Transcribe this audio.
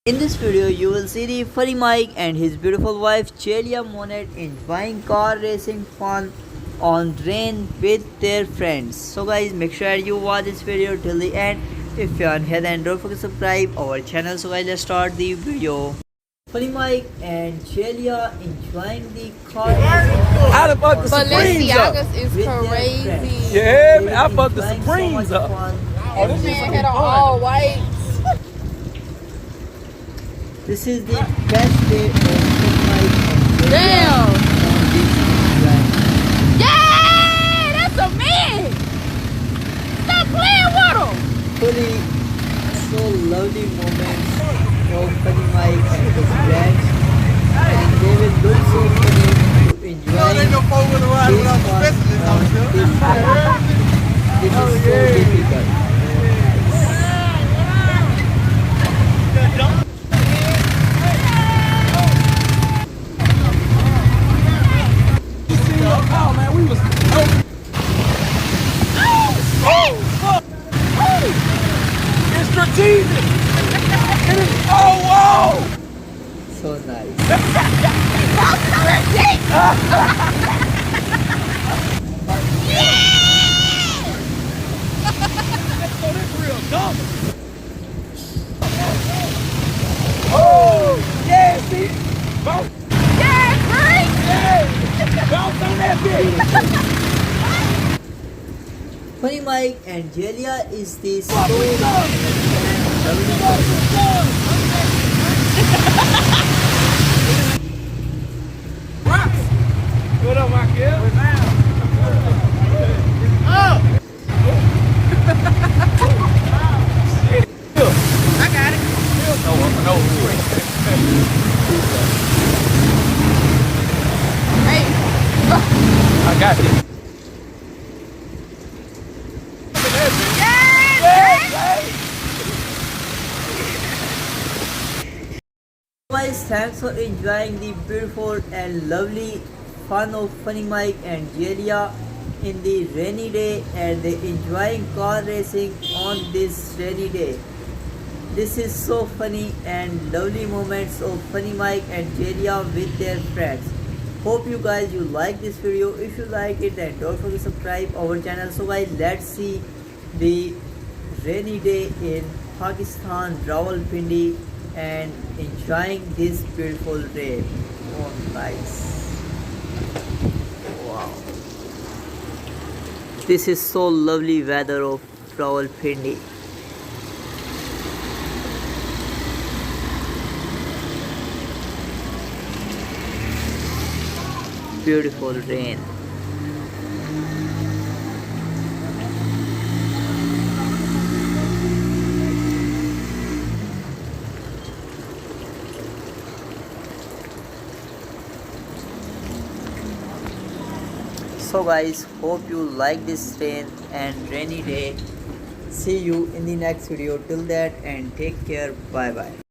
In this video, you will see the Funnymike and his beautiful wife Jaliyah Monet enjoying car racing fun on rain with their friends. So guys, make sure you watch this video till the end. If you are here, then don't forget to subscribe our channel. So guys, let's start the video. Funnymike and Jaliyah enjoying the car racing fun. I done fucked the Supremes up. Balenciagas is crazy. Yeah, man, I fucked the Supremes up. Oh, this man had on all white. This is the best day of Funnymike and Jaliyah Damn. on this ride. Yeah, that's a man. Stop playing with him. Fully so lovely moments of Funnymike and his friends, and they will look so funny to enjoy this fun on this ride. This is so difficult. Oh man, we was. It's strategic. It is. Oh whoa! So nice. Oh, this real dumb. Oh yeah, see. Bounce. Yeah, right. Yeah. Bounce on that bitch. Funnymike and Jaliyah is the so Fuck with love. Fuck with love. What up, my kid? Oh! I got it. No. Hey. I got it. Guys, thanks for enjoying the beautiful and lovely fun of Funnymike and Jaliyah in the rainy day, and they enjoying car racing on this rainy day. This is so funny and lovely moments of Funnymike and Jaliyah with their friends. Hope you guys like this video. If you like it, then don't forget to subscribe our channel. So guys, let's see the rainy day in Pakistan, Rawalpindi, and enjoying this beautiful rain. Oh nice. Wow. This is so lovely weather of Rawalpindi. Beautiful rain. So guys, hope you like this rain and rainy day. See you in the next video. Till that, and take care. Bye bye.